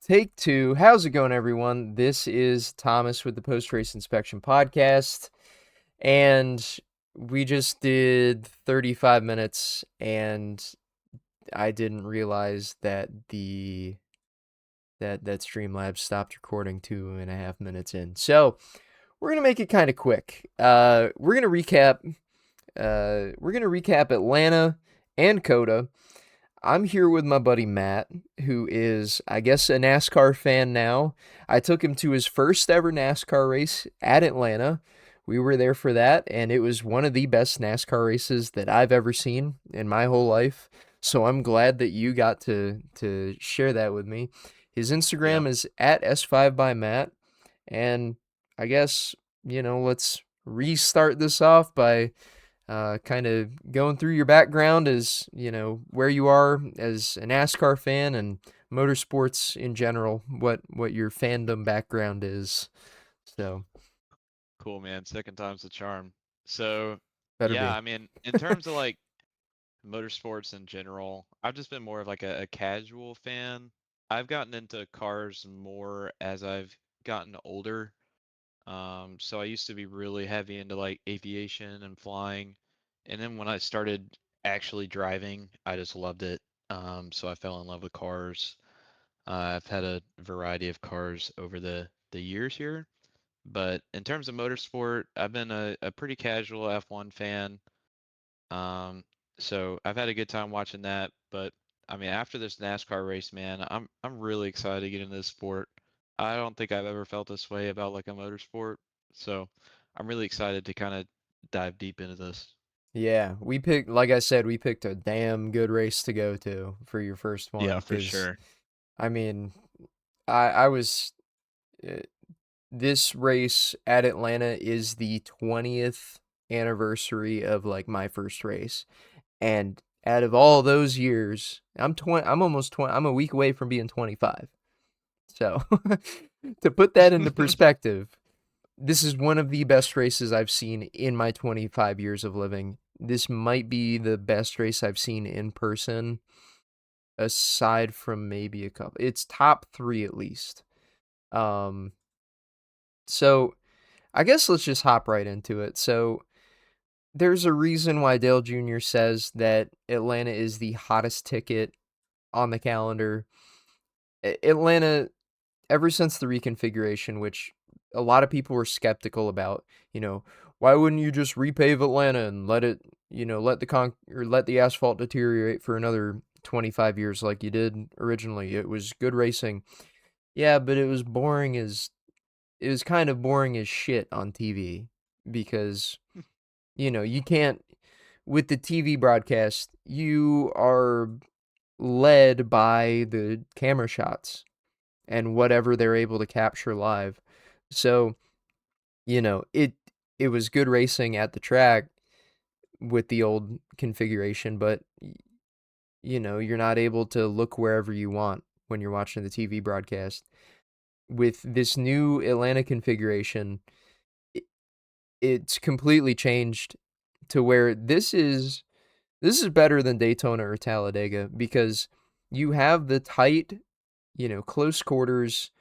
Take two. How's it going, everyone? This is Thomas with the Post Race Inspection Podcast, and we just did 35 minutes, and I didn't realize that that Streamlabs stopped recording 2.5 minutes in. So we're gonna make it kind of quick. We're gonna recap. We're gonna recap Atlanta and Coda. I'm here with my buddy Matt, who is, I guess, a NASCAR fan now. I took him to his first ever NASCAR race at Atlanta. We were there for that, and it was one of the best NASCAR races that I've ever seen in my whole life. So I'm glad that you got to share that with me. His Yeah, Instagram is at S5 by Matt, and I guess, let's restart this off by kind of going through your background as, where you are as a NASCAR fan and motorsports in general, what your fandom background is. So, cool, man. Second time's the charm. So, better yeah, be. I mean, in terms of like motorsports in general, I've just been more of like a casual fan. I've gotten into cars more as I've gotten older. So I used to be really heavy into like aviation and flying. And then when I started actually driving, I just loved it. So I fell in love with cars. I've had a variety of cars over the years here. But in terms of motorsport, I've been a pretty casual F1 fan. Um, so I've had a good time watching that. But I mean, after this NASCAR race, man, I'm really excited to get into this sport. I don't think I've ever felt this way about like a motorsport. So I'm really excited to kind of dive deep into this. Yeah, like I said, we picked a damn good race to go to for your first Yeah, one, for because, sure. I mean, I was, uh, this race at Atlanta is the 20th anniversary of like my first race. And out of all Wow. those years, I'm almost 20. I'm a week away from being 25. So, to put that into perspective, this is one of the best races I've seen in my 25 years of living. This might be the best race I've seen in person, aside from maybe a couple. It's top 3 at least. Um, so I guess let's just hop right into it. So there's a reason why Dale Jr. says that Atlanta is the hottest ticket on the calendar. Atlanta, ever since the reconfiguration, which a lot of people were skeptical about, you know, why wouldn't you just repave Atlanta and let it, let the asphalt deteriorate for another 25 years like you did originally? It was good racing. Yeah, but it was kind of boring as shit on TV because, you can't, with the TV broadcast, you are led by the camera shots and whatever they're able to capture live. So, it was good racing at the track with the old configuration, but you're not able to look wherever you want when you're watching the TV broadcast. With this new Atlanta configuration, i- it's completely changed to where this is better than Daytona or Talladega because you have the tight, close quarters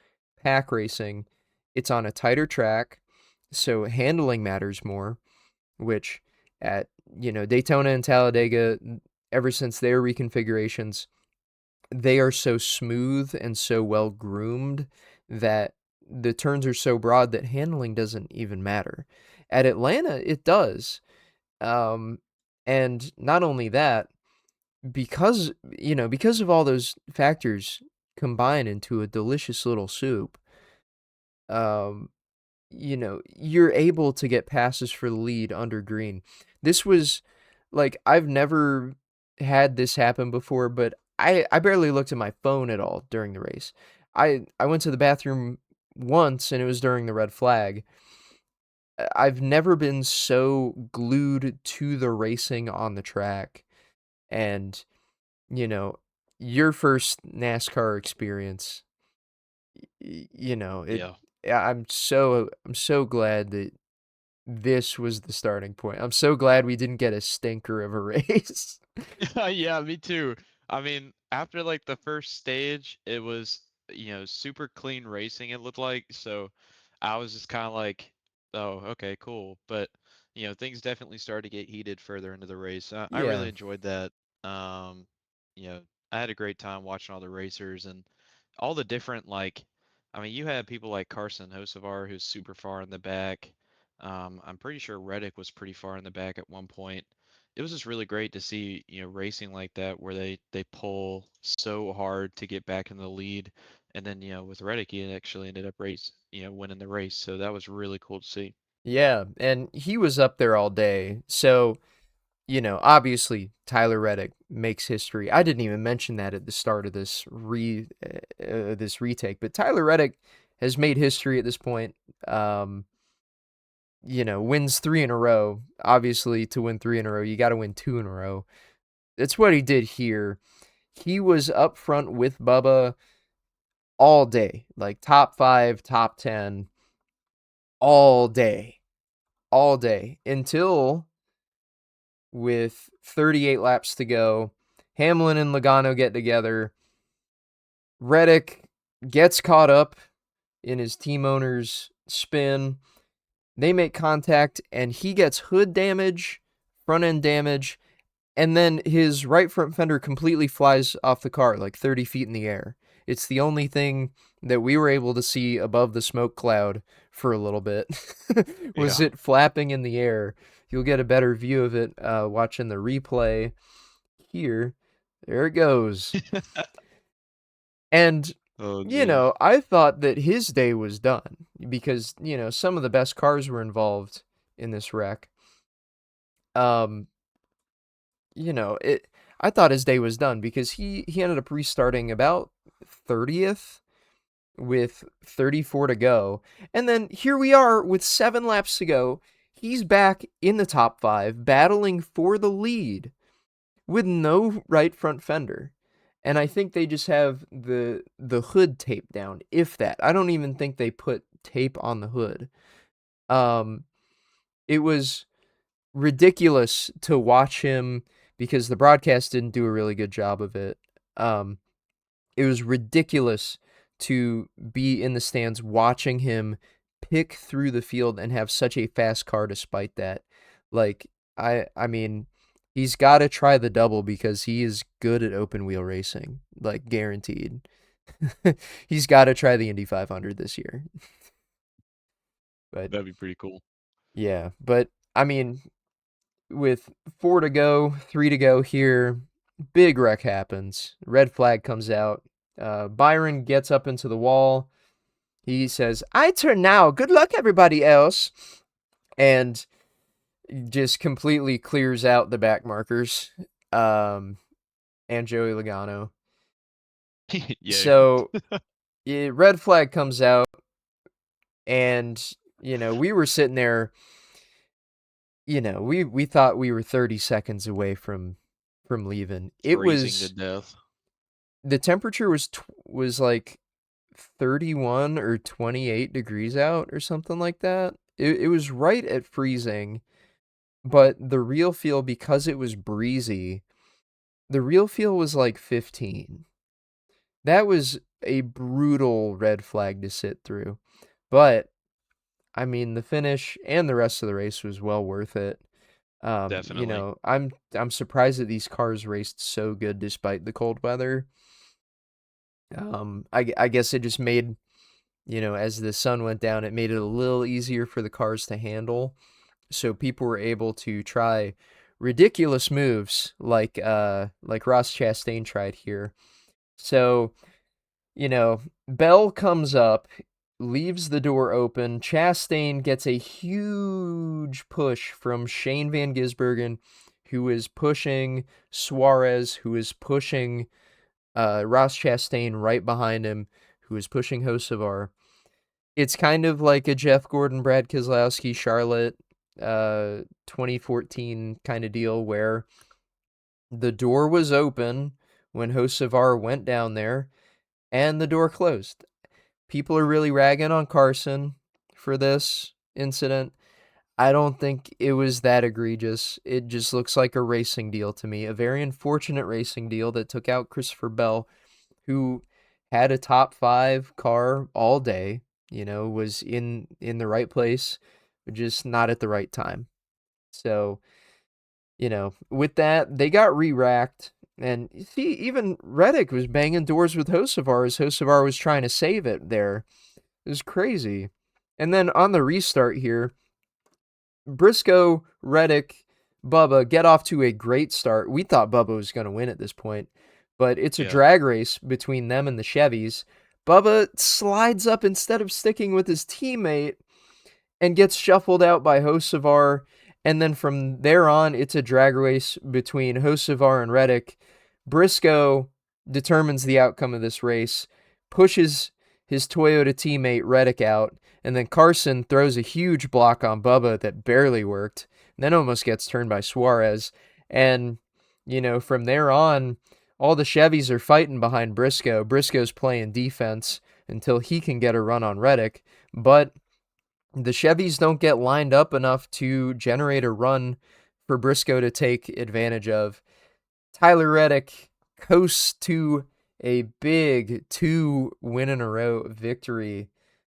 pack racing. It's on a tighter track, so handling matters more, which at, Daytona and Talladega, ever since their reconfigurations, they are so smooth and so well groomed that the turns are so broad that handling doesn't even matter. At Atlanta, it does. Um, and not only that, because of all those factors combine into a delicious little soup, um, you're able to get passes for the lead under green. This was like, I've never had this happen before, but I barely looked at my phone at all during the race. I went to the bathroom once and it was during the red flag. I've never been so glued to the racing on the track. And, you know, your first NASCAR experience, it Yeah. yeah, I'm so glad that this was the starting point. I'm so glad we didn't get a stinker of a race. Yeah, me too. I mean, after like the first stage, it was super clean racing it looked like. So I was just kind of like, oh, okay, cool. But things definitely started to get heated further into the race. I Yeah. really enjoyed that. Um, I had a great time watching all the racers and all the different like. I mean, you had people like Carson Hocevar who's super far in the back. I'm pretty sure Reddick was pretty far in the back at one point. It was just really great to see, racing like that where they pull so hard to get back in the lead. And then, with Reddick, he actually ended up winning the race. So that was really cool to see. Yeah, and he was up there all day. So, obviously Tyler Reddick makes history. I didn't even mention that at the start of this retake, but Tyler Reddick has made history at this point. Um, wins 3 in a row. Obviously, to win 3 in a row, you got to win 2 in a row. That's what he did here. He was up front with Bubba all day, like top 5, top 10 all day. All day until with 38 laps to go, Hamlin and Logano get together. Reddick gets caught up in his team owner's spin. They make contact and he gets hood damage, front end damage, and then his right front fender completely flies off the car like 30 feet in the air. It's the only thing that we were able to see above the smoke cloud for a little bit was Yeah. it flapping in the air. You'll get a better view of it watching the replay here. There it goes. And, Oh, geez. I thought that his day was done because, some of the best cars were involved in this wreck. Um, it I thought his day was done because he ended up restarting about 30th with 34 to go. And then here we are with 7 laps to go. He's back in the top 5 battling for the lead with no right front fender. And I think they just have the hood taped down, if that. I don't even think they put tape on the hood. Um it was ridiculous to watch him because the broadcast didn't do a really good job of it. Um, it was ridiculous to be in the stands watching him pick through the field and have such a fast car despite that. Like I mean, he's got to try the double because he is good at open wheel racing, like guaranteed. He's got to try the Indy 500 this year. But That'd be pretty cool. yeah, but I mean, with 4 to go, 3 to go here, big wreck happens. Red flag comes out. Byron gets up into the wall. He says, "I turn now. Good luck, everybody else." And just completely clears out the back markers and Joey Logano. Yeah. So, red flag comes out, and, we were sitting there, we thought we were 30 seconds away from leaving. It Freezing to was death. the temperature was like 31 or 28 degrees out or something like that. It was right at freezing, but the real feel, because it was breezy, the real feel was like 15. That was a brutal red flag to sit through. But I mean, the finish and the rest of the race was well worth it. Definitely. I'm surprised that these cars raced so good despite the cold weather. I guess it just made, as the sun went down, it made it a little easier for the cars to handle. So people were able to try ridiculous moves like Ross Chastain tried here. So, Bell comes up, leaves the door open. Chastain gets a huge push from Shane Van Gisbergen, who is pushing Suarez, who is pushing Ross Chastain right behind him, who is pushing Hocevar. It's kind of like a Jeff Gordon, Brad Keselowski, Charlotte 2014 kind of deal where the door was open when Hocevar went down there and the door closed. People are really ragging on Carson for this incident. I don't think it was that egregious. It just looks like a racing deal to me, a very unfortunate racing deal that took out Christopher Bell, who had a top five car all day, was in the right place, just not at the right time. So, with that, they got re-racked. And you see, even Reddick was banging doors with Hocevar as Hocevar was trying to save it there. It was crazy. And then on the restart here, Briscoe, Reddick, Bubba get off to a great start. We thought Bubba was going to win at this point, but it's a Yeah. drag race between them and the Chevys. Bubba slides up instead of sticking with his teammate and gets shuffled out by Hocevar. And then from there on, it's a drag race between Hocevar and Reddick. Briscoe determines the outcome of this race, pushes his Toyota teammate Reddick out, and then Carson throws a huge block on Bubba that barely worked, and then almost gets turned by Suarez. And, from there on, all the Chevys are fighting behind Briscoe. Briscoe's playing defense until he can get a run on Reddick, but the Chevys don't get lined up enough to generate a run for Briscoe to take advantage of. Tyler Reddick coasts to a big 2 win-in-a-row victory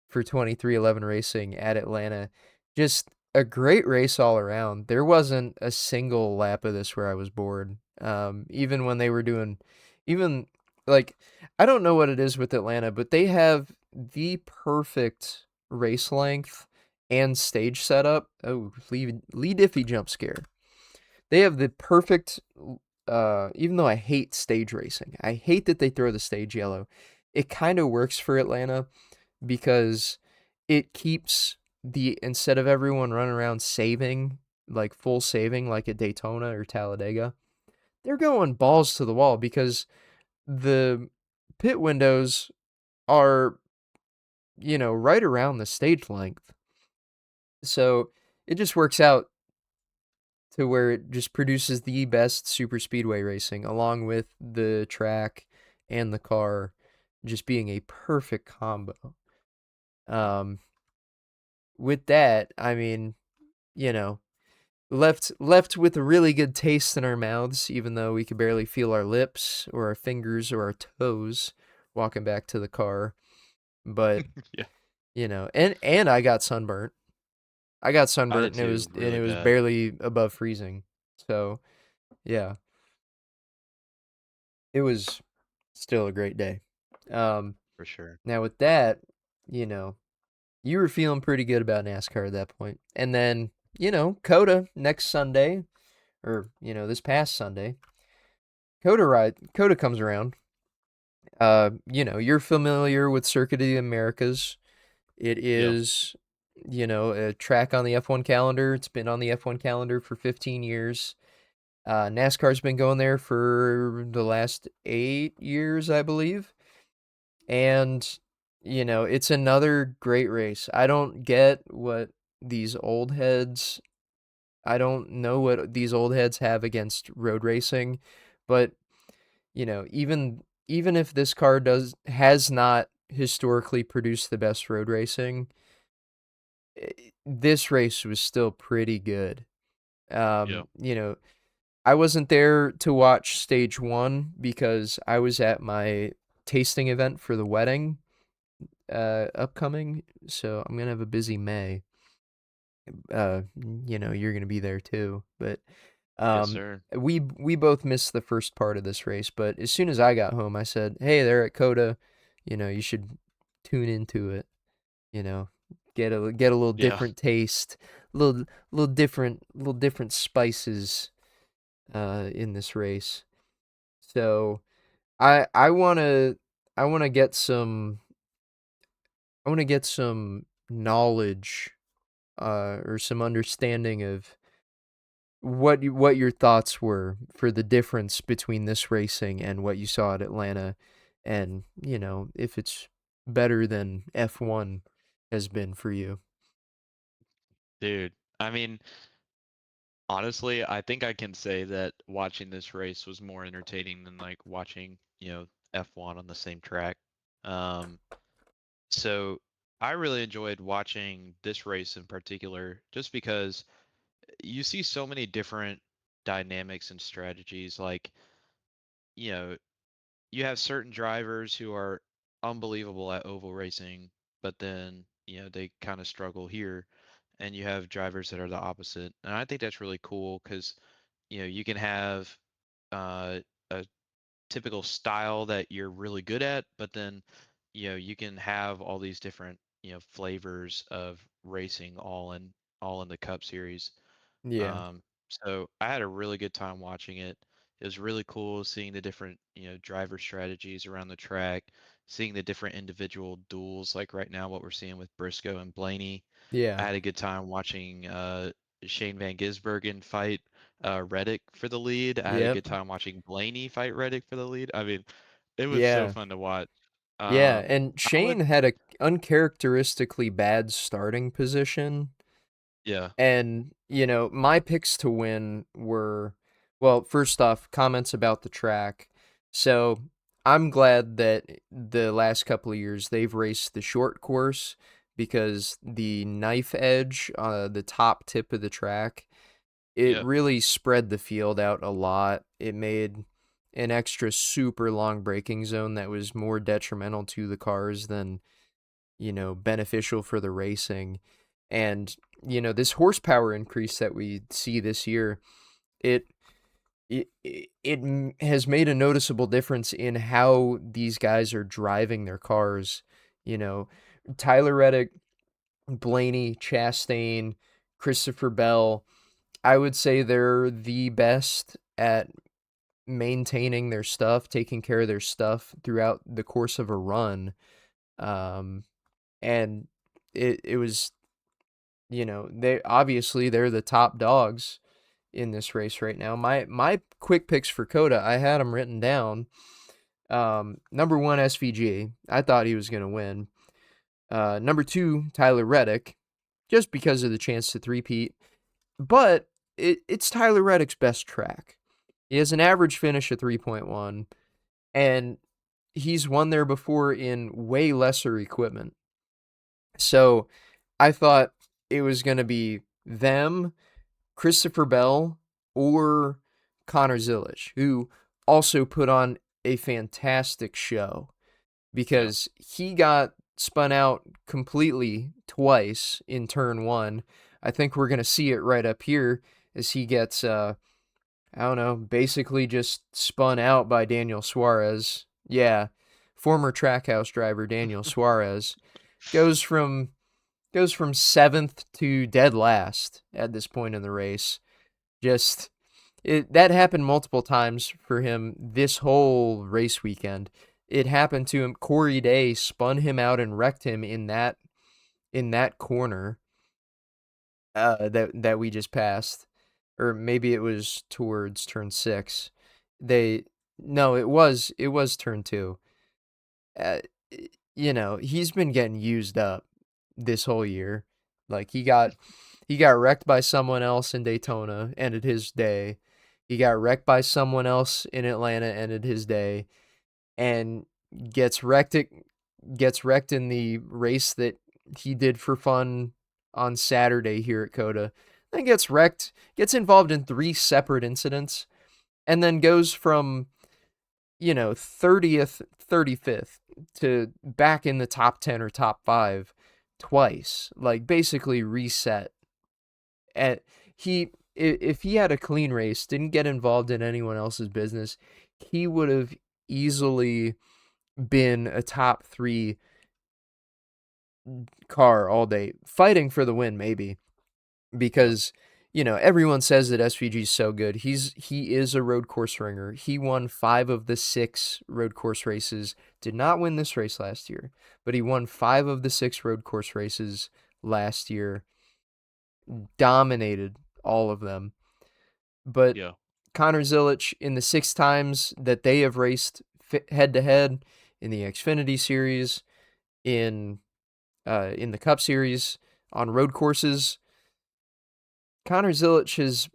for 2311 Racing at Atlanta. Just a great race all around. There wasn't a single lap of this where I was bored. Even when they were doing, even like, I don't know what it is with Atlanta, but they have the perfect race length and stage setup. Oh, Lee Diffie jump scare. They have the perfect, even though I hate stage racing, I hate that they throw the stage yellow. It kind of works for Atlanta because it keeps instead of everyone running around saving, like full saving, like at Daytona or Talladega, they're going balls to the wall because the pit windows are, right around the stage length. So it just works out to where it just produces the best super speedway racing along with the track and the car just being a perfect combo. Um, with that, I mean, you know, left with a really good taste in our mouths, even though we could barely feel our lips or our fingers or our toes walking back to the car. But Yeah. and I got sunburnt. I got I sunburnt did and it too, was and really it was bad, barely above freezing. So yeah, it was still a great day. Um, for sure. Now with that, you know, you were feeling pretty good about NASCAR at that point, and then Coda next Sunday, or this past Sunday, Coda comes around. You're familiar with Circuit of the Americas. It Yeah. is, a track on the F1 calendar. It's been on the F1 calendar for 15 years. NASCAR's been going there for the last 8 years, I believe. And, it's another great race. I don't get what these old heads, I don't know what these old heads have against road racing, but even if this car has not historically produced the best road racing, this race was still pretty good. Yeah. I wasn't there to watch stage one because I was at my tasting event for the wedding upcoming, so I'm gonna have a busy May. You're gonna be there too, but Yes, um, sir. we both missed the first part of this race. But as soon as I got home, I said, "Hey, they're at Coda. You should tune into it. You know, get a little Yeah. different taste, little different spices in this race." So I wanna get some knowledge or some understanding of what your thoughts were for the difference between this racing and what you saw at Atlanta, and if it's better than F1 has been for you. Dude, I mean, honestly, I think I can say that watching this race was more entertaining than like watching, F1 on the same track. Um, so I really enjoyed watching this race in particular just because you see so many different dynamics and strategies. Like, you know, you have certain drivers who are unbelievable at oval racing, but then, they kind of struggle here. And you have drivers that are the opposite. And I think that's really cool because, you can have a typical style that you're really good at, but then, you can have all these different, flavors of racing all in the Cup Series. Yeah. So I had a really good time watching it. It was really cool seeing the different, driver strategies around the track, seeing the different individual duels, like right now what we're seeing with Briscoe and Blaney. I Yeah. had a good time watching Shane Van Gisbergen fight Reddick for the lead. I had a Yep. good time watching Blaney fight Reddick for the lead. I mean, it was so Yeah. fun to watch. Yeah, and I Shane would, had a uncharacteristically bad starting position. yeah, And, my picks to win were, well, first off, comments about the track. So I'm glad that the last couple of years they've raced the short course because the knife edge, the top tip of the track, it yeah, really spread the field out a lot. It made an extra super long braking zone that was more detrimental to the cars than beneficial for the racing. And, this horsepower increase that we see this year, it has made a noticeable difference in how these guys are driving their cars. You know, Tyler Reddick, Blaney, Chastain, Christopher Bell, I would say they're the best at maintaining their stuff, taking care of their stuff throughout the course of a run. Um, and it was they're the top dogs in this race right now. My quick picks for Coda, I had them written down. Number one, SVG. I thought he was going to win. Number two, Tyler Reddick, just because of the chance to three-peat. But it's Tyler Reddick's best track. He has an average finish of 3.1, and he's won there before in way lesser equipment. So I thought it was going to be them, Christopher Bell, or Connor Zilisch, who also put on a fantastic show yeah. because he got spun out completely twice in turn one. I think we're going to see it right up here as he gets, I don't know, basically just spun out by Daniel Suarez. Yeah, former Trackhouse driver Daniel Suarez goes from seventh to dead last at this point in the race. Just that happened multiple times for him this whole race weekend. It happened to him. Corey Day spun him out and wrecked him in that corner that we just passed, or maybe it was towards turn six. They no, it was turn two. Uh, he's been getting used up this whole year. Like he got wrecked by someone else in Daytona, ended his day. He got wrecked by someone else in Atlanta, ended his day, and gets wrecked gets wrecked in the race that he did for fun on Saturday here at Coda. Then gets involved in three separate incidents, and then goes from 30th, 35th to back in the top 10 or top 5 twice. Like basically reset. At he if he had a clean race, didn't get involved in anyone else's business, he would have easily been a top 3 car all day, fighting for the win maybe, Yeah, because everyone says that SVG is so good. He is a road course ringer. He won 5 of the 6 road course races. Did not win this race last year, but he won 5 of the 6 road course races last year. Dominated all of them. But yeah, Connor Zilisch, in the 6 times that they have raced head to head in the Xfinity series, in the Cup series, on road courses, Connor Zilisch has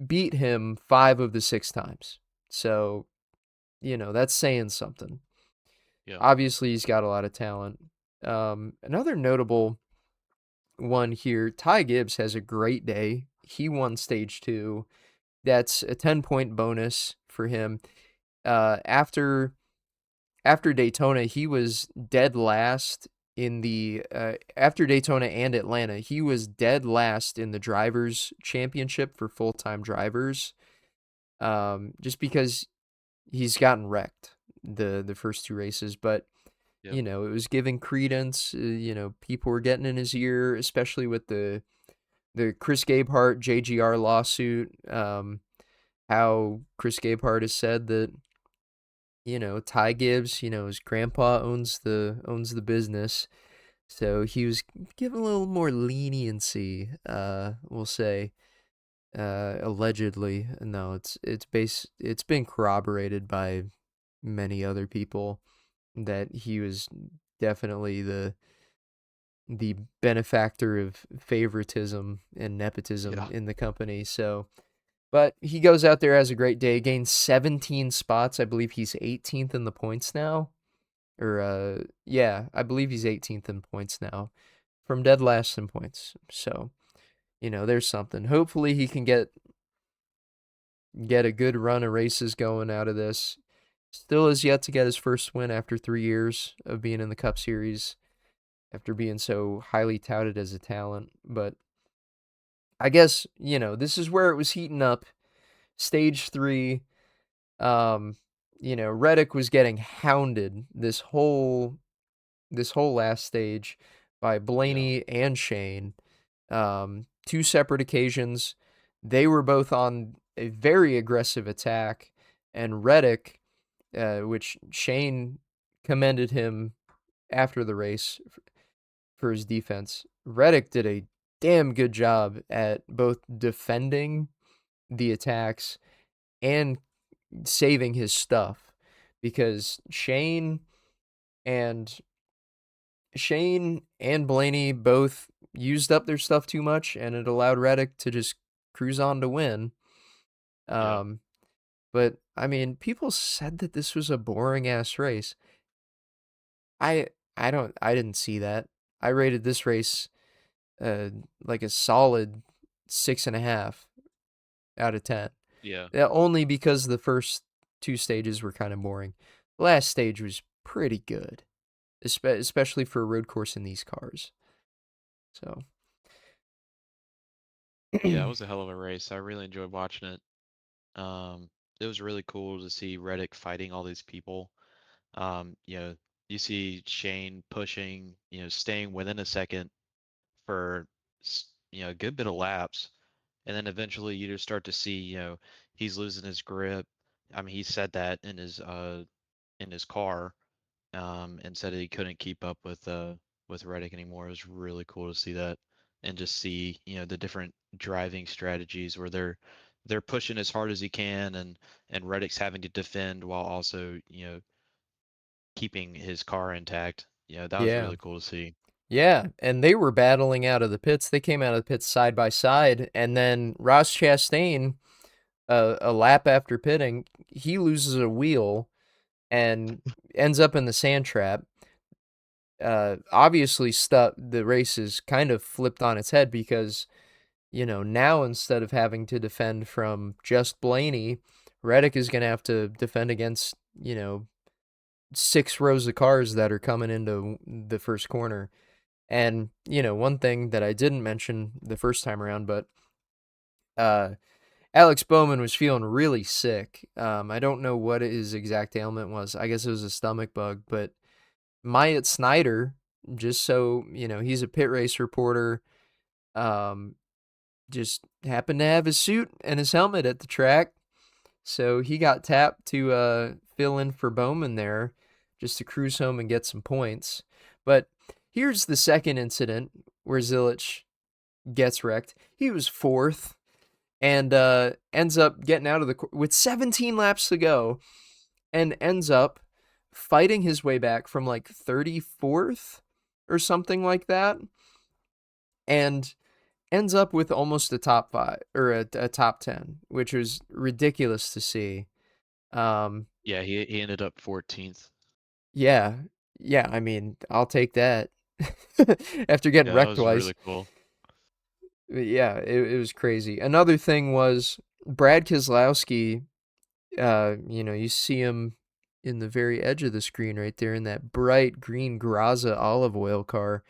beat him 5 of the 6 times. So, that's saying something. yeah, Obviously, he's got a lot of talent. Another notable one here, Ty Gibbs has a great day. He won stage 2. That's a 10-point bonus for him. After after Daytona, he was dead last in the after Daytona and Atlanta, he was dead last in the drivers' championship for full time drivers. Just because he's gotten wrecked the first two races, but Yep. it was giving credence. People were getting in his ear, especially with the Chris Gabehart JGR lawsuit. How Chris Gabehart has said that Ty Gibbs, his grandpa owns the business, so he was given a little more leniency. We'll say, allegedly. No, it's been corroborated by many other people that he was definitely the benefactor of favoritism and nepotism Yeah. in the company. So, but he goes out there, has a great day, gains 17 spots. I believe he's 18th in the points now. Or yeah, I believe he's 18th in points now, from dead last in points. So, there's something. Hopefully he can get a good run of races going out of this. Still has yet to get his first win after 3 years of being in the Cup Series, after being so highly touted as a talent. But I guess, this is where it was heating up. Stage three, Reddick was getting hounded this whole last stage by Yeah. Blaney and Shane. Two separate occasions. They were both on a very aggressive attack, and Reddick, which Shane commended him after the race for his defense. Reddick did a damn good job at both defending the attacks and saving his stuff, because and Shane and Blaney both used up their stuff too much, and it allowed Reddick to just cruise on to win. Yeah. Um, but I mean, people said that this was a boring ass race. I I didn't see that. I rated this race uh like a solid 6.5 out of 10. Yeah. Yeah, only because the first two stages were kind of boring. The last stage was pretty good, especially for a road course in these cars. So, Yeah, it was a hell of a race. I really enjoyed watching it. It was really cool to see Reddick fighting all these people. You know, you see Shane pushing, staying within a second for, a good bit of laps. And then eventually you just start to see, he's losing his grip. I mean, he said that in his car, and said that he couldn't keep up with Reddick anymore. It was really cool to see that, and just see the different driving strategies where they're pushing as hard as he can, and Reddick's having to defend while also keeping his car intact. Yeah, that was yeah. really cool to see. Yeah, and they were battling out of the pits. They came out of the pits side by side, and then Ross Chastain, a lap after pitting, he loses a wheel and ends up in the sand trap. Obviously, the race is kind of flipped on its head, because now instead of having to defend from just Blaney, Reddick is going to have to defend against 6 rows of cars that are coming into the first corner. And, one thing that I didn't mention the first time around, but uh, Alex Bowman was feeling really sick. I don't know what his exact ailment was. I guess it was a stomach bug, but Myatt Snyder, just so, he's a pit race reporter, um, just happened to have his suit and his helmet at the track. So he got tapped to fill in for Bowman there, just to cruise home and get some points. But here's the second incident where Zilich gets wrecked. He was fourth, and ends up getting out of with 17 laps to go, and ends up fighting his way back from like 34th or something like that, and ends up with almost a top five, or a top 10, which was ridiculous to see. Um, Yeah, he ended up 14th. yeah, yeah. I mean, I'll take that after getting Yeah, that wrecked was twice. really cool. Yeah, it was crazy. Another thing was Brad Keselowski. You see him. in the very edge of the screen right there in that bright green Graza olive oil car.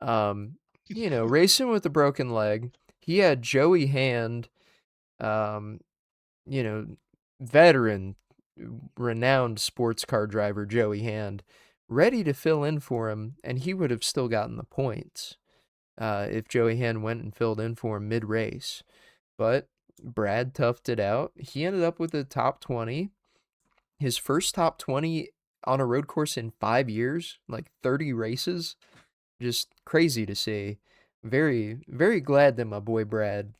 Um, racing with a broken leg. He had Joey Hand, um, you know, veteran, renowned sports car driver Joey Hand, ready to fill in for him, and he would have still gotten the points if Joey Hand went and filled in for him mid race. But Brad toughed it out. He ended up with a top 20. His first top 20 on a road course in 5 years, like 30 races. Just crazy to see. Very, very glad that my boy Brad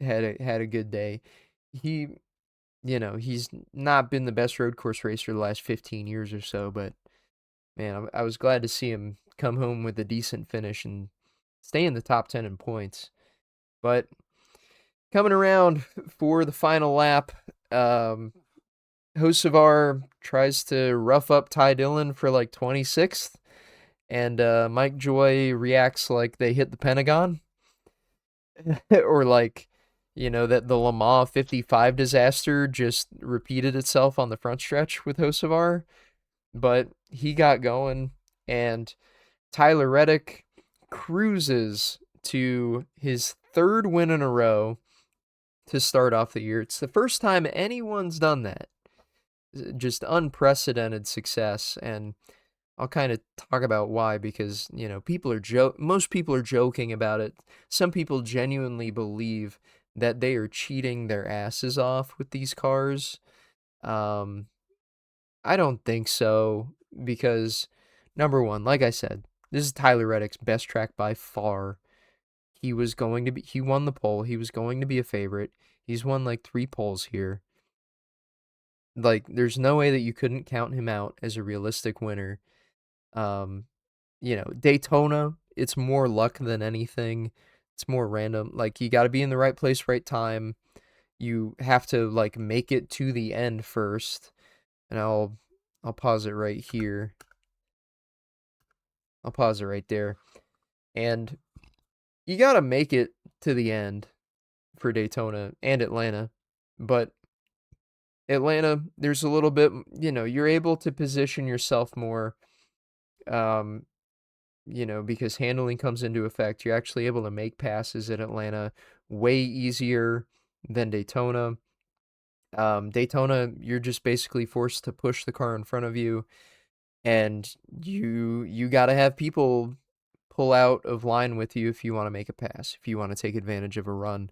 had a good day. He, he's not been the best road course racer the last 15 years or so, but man, I was glad to see him come home with a decent finish and stay in the top 10 in points. But coming around for the final lap, Hocevar tries to rough up Ty Dillon for like 26th, and Mike Joy reacts like they hit the Pentagon, or like, that the Le Mans 55 disaster just repeated itself on the front stretch with Hocevar. But he got going, and Tyler Reddick cruises to his third win in a row to start off the year. It's the first time anyone's done that. Just unprecedented success, and I'll kind of talk about why, because, most people are joking about it. Some people genuinely believe that they are cheating their asses off with these cars. Um, I don't think so, because number one, like I said, this is Tyler Reddick's best track by far. He won the pole. He was going to be a favorite. He's won like 3 poles here. Like, there's no way that you couldn't count him out as a realistic winner. Daytona, it's more luck than anything. It's more random. Like, you got to be in the right place, right time. You have to like make it to the end first. And I'll pause it right here. I'll pause it right there. And you got to make it to the end for Daytona and Atlanta. But Atlanta, there's a little bit, you're able to position yourself more, um, because handling comes into effect. You're actually able to make passes at Atlanta way easier than Daytona. Daytona, you're just basically forced to push the car in front of you, and you got to have people pull out of line with you if you want to make a pass, if you want to take advantage of a run.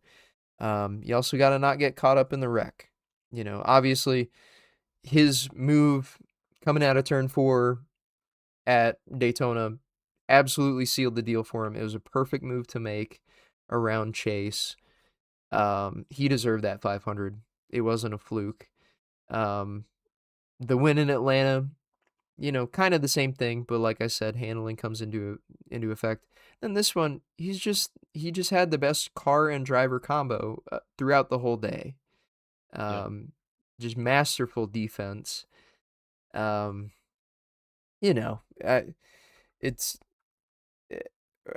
You also got to not get caught up in the wreck. Obviously, his move coming out of turn 4 at Daytona absolutely sealed the deal for him. It was a perfect move to make around Chase. He deserved that 500. It wasn't a fluke. The win in Atlanta, kind of the same thing, but like I said, handling comes into effect. And this one, he just had the best car and driver combo throughout the whole day. Yeah. Just masterful defense. Um, you know, I, it's,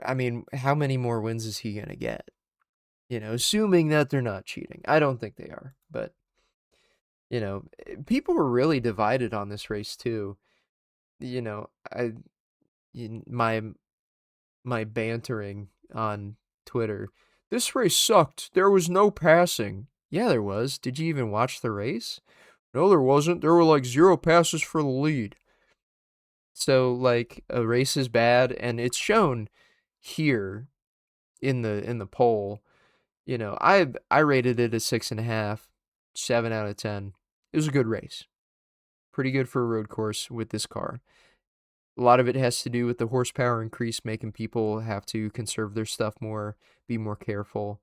I mean, how many more wins is he gonna get? Assuming that they're not cheating. I don't think they are, but people were really divided on this race too. I my bantering on Twitter. This race sucked. There was no passing. Yeah, there was. Did you even watch the race? No, there wasn't. There were like 0 passes for the lead. So like a race is bad, and it's shown here in the poll. I rated it a 6.5, 7 out of 10. It was a good race. Pretty good for a road course with this car. A lot of it has to do with the horsepower increase, making people have to conserve their stuff more, be more careful.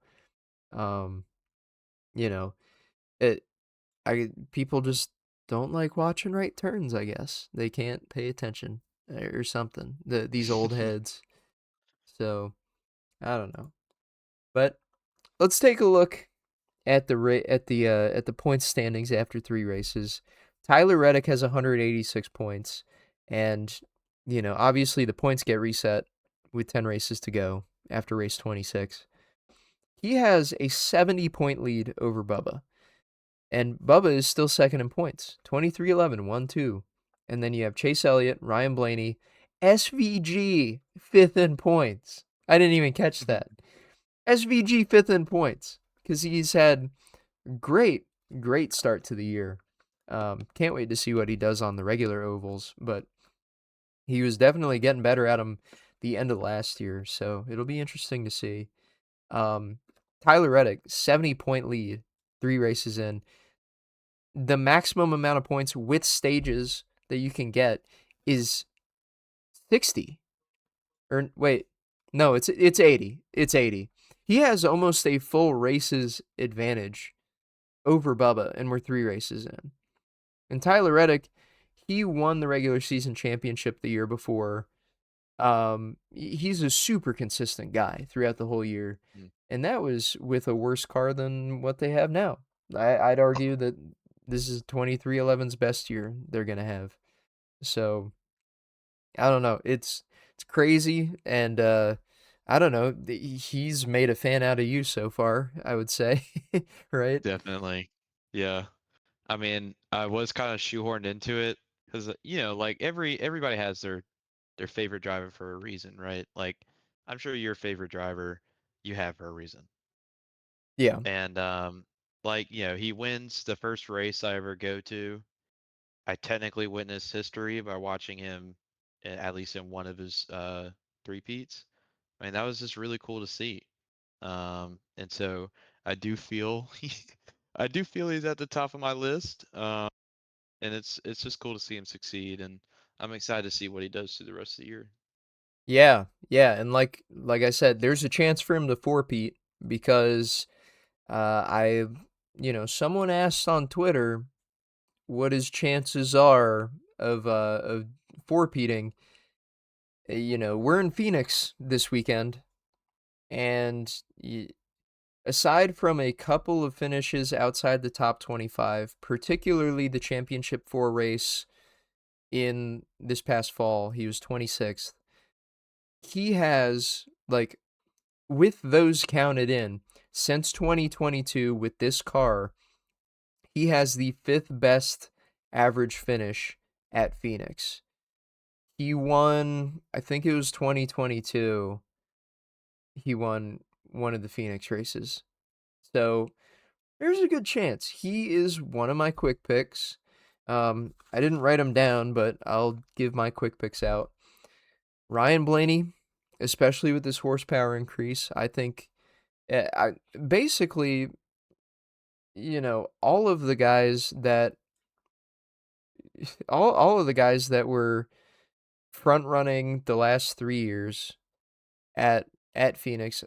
Um, you know, it. People just don't like watching right turns. I guess they can't pay attention or something. These old heads. So I don't know, but let's take a look at the point standings after 3 races. Tyler Reddick has 186 points, and obviously the points get reset with 10 races to go after race 26. He has a 70-point lead over Bubba, and Bubba is still second in points, 23-11, 1-2. and then you have Chase Elliott, Ryan Blaney, SVG fifth in points. I didn't even catch that. SVG fifth in points because he's had great start to the year. Can't wait to see what he does on the regular ovals, but he was definitely getting better at them the end of last year, so it'll be interesting to see. Tyler Reddick, 70-point lead, 3 races in. The maximum amount of points with stages that you can get is 60. Or wait, no, it's 80. It's 80. He has almost a full races advantage over Bubba, and we're 3 races in. And Tyler Reddick, he won the regular season championship the year before. He's a super consistent guy throughout the whole year, and that was with a worse car than what they have now. I'd argue that this is 23XI's best year they're gonna have. So I don't know. It's crazy, and I don't know. He's made a fan out of you so far, I would say, right? Definitely. Yeah. I mean, I was kind of shoehorned into it because like everybody has their favorite driver for a reason, right? Like, I'm sure your favorite driver you have for a reason. Yeah. And like, he wins the first race I ever go to. I technically witnessed history by watching him at least in one of his three-peats. I mean, that was just really cool to see. And so I do feel I do feel he's at the top of my list. And it's just cool to see him succeed, and I'm excited to see what he does through the rest of the year. Yeah, yeah, and like I said, there's a chance for him to four-peat because I, someone asked on Twitter what his chances are of four-peating. We're in Phoenix this weekend, and aside from a couple of finishes outside the top 25, particularly the championship 4 race in this past fall, he was 26th. He has, like, with those counted in, since 2022 with this car, he has the 5th best average finish at Phoenix. He won, I think it was 2022, he won one of the Phoenix races. So there's a good chance. He is one of my quick picks. I didn't write him down, but I'll give my quick picks out. Ryan Blaney, especially with this horsepower increase, I think I basically, all of the guys that all of the guys that were front running the last 3 years at Phoenix,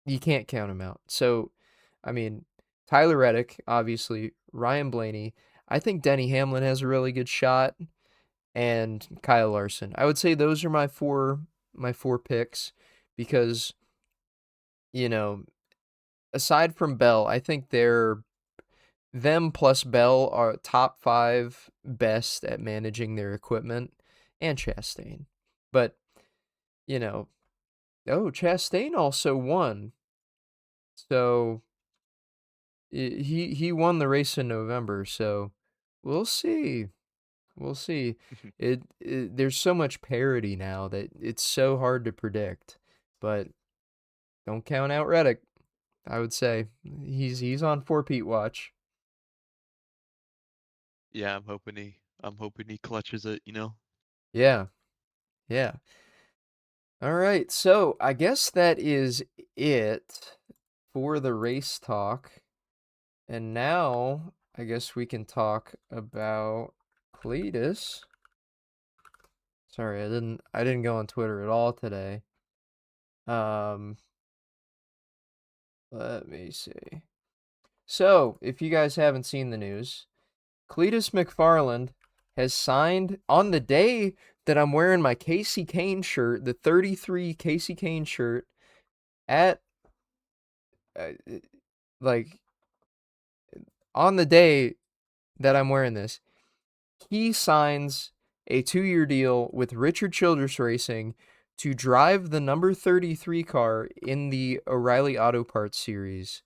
you can't count them out. So, I mean, Tyler Reddick, obviously, Ryan Blaney. I think Denny Hamlin has a really good shot, and Kyle Larson. I would say those are my four picks because, you know, aside from Bell, I think them plus Bell are top 5 best at managing their equipment, and Chastain. But, you know, Chastain also won. So he won the race in November, so we'll see. We'll see. There's so much parity now that it's so hard to predict. But don't count out Reddick. I would say he's on four-peat watch. Yeah, I'm hoping he clutches it. Yeah, yeah. All right, so I guess that is it for the race talk. And now I guess we can talk about Cletus. Sorry, I didn't go on Twitter at all today. Um, let me see. So, if you guys haven't seen the news, Cletus McFarland has signed on the day that I'm wearing my Casey Kane shirt, the 33 Casey Kane shirt, at uh, like on the day that I'm wearing this, he signs a 2-year deal with Richard Childress Racing to drive the number 33 car in the O'Reilly Auto Parts series.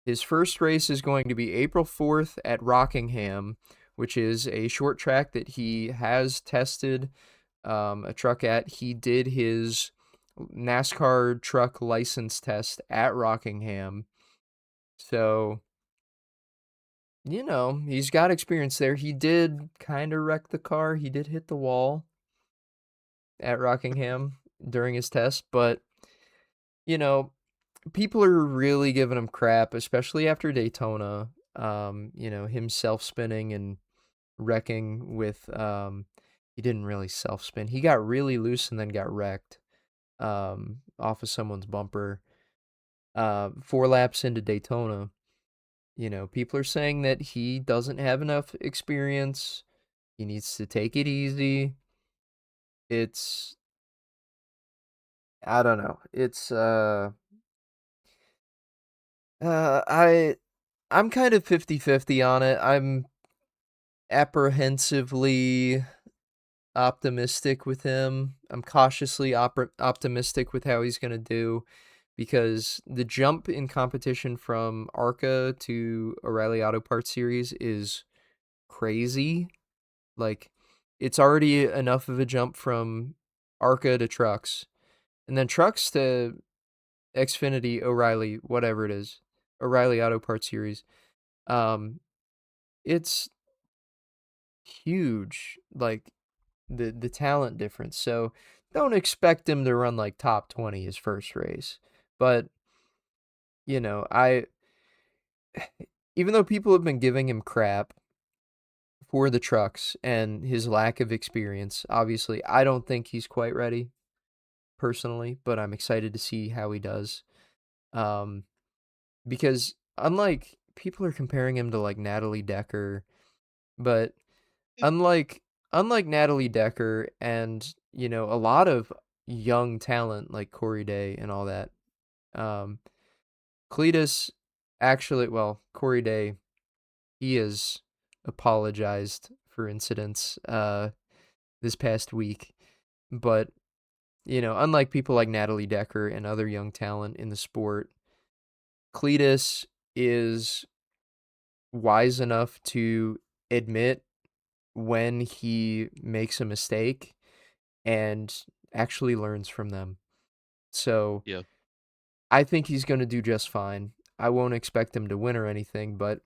His first race is going to be April 4th at Rockingham, which is a short track that he has tested a truck at. He did his NASCAR truck license test at Rockingham. So, he's got experience there. He did kind of wreck the car. He did hit the wall at Rockingham during his test, but, you know, people are really giving him crap, especially after Daytona. Him self spinning and wrecking with, he didn't really self spin. He got really loose and then got wrecked off of someone's bumper 4 laps into Daytona. People are saying that he doesn't have enough experience. He needs to take it easy. It's, I don't know. I'm kind of 50-50 on it. I'm apprehensively optimistic with him. I'm cautiously optimistic with how he's going to do because the jump in competition from ARCA to O'Reilly Auto Parts Series is crazy. Like, it's already enough of a jump from ARCA to trucks, and then trucks to Xfinity, O'Reilly, whatever it is, O'Reilly Auto Parts Series. It's huge, like the talent difference. So don't expect him to run like top 20 his first race. But I even though people have been giving him crap for the trucks and his lack of experience, obviously I don't think he's quite ready personally, but I'm excited to see how he does. Um because unlike people are comparing him to like Natalie Decker, but unlike Natalie Decker and a lot of young talent like Corey Day and all that, um, Cletus actually, well, Corey Day, he has apologized for incidents this past week, but unlike people like Natalie Decker and other young talent in the sport, Cletus is wise enough to admit when he makes a mistake and actually learns from them. So Yeah. I think he's going to do just fine. I won't expect him to win or anything, but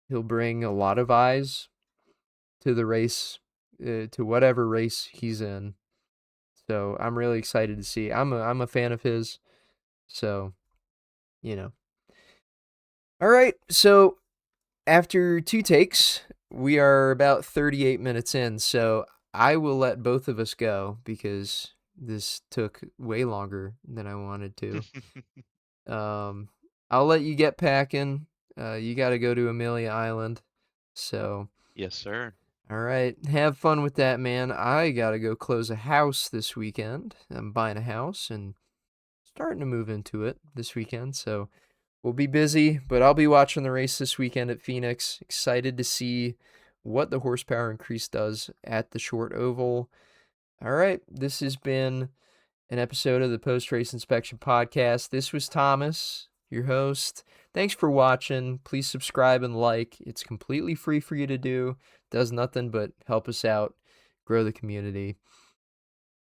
he'll bring a lot of eyes to the race, to whatever race he's in. So I'm really excited to see. I'm a fan of his. So, you know. All right. So after 2 takes, we are about 38 minutes in. So I will let both of us go because this took way longer than I wanted to. I'll let you get packing. You got to go to Amelia Island. So, Yes, sir. all right. Have fun with that, man. I got to go close a house this weekend. I'm buying a house and starting to move into it this weekend. So, we'll be busy, but I'll be watching the race this weekend at Phoenix. Excited to see what the horsepower increase does at the short oval. All right. This has been an episode of the Post Race Inspection Podcast. This was Thomas, your host. Thanks for watching. Please subscribe and like. It's completely free for you to do. Does nothing but help us out, grow the community.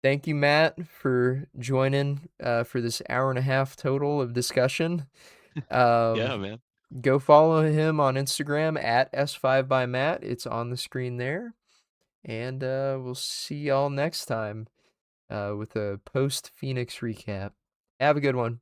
Thank you, Matt, for joining for this hour and a half total of discussion. Yeah, man. Go follow him on Instagram at S5 by Matt. It's on the screen there. And we'll see y'all next time with a post Phoenix recap. Have a good one.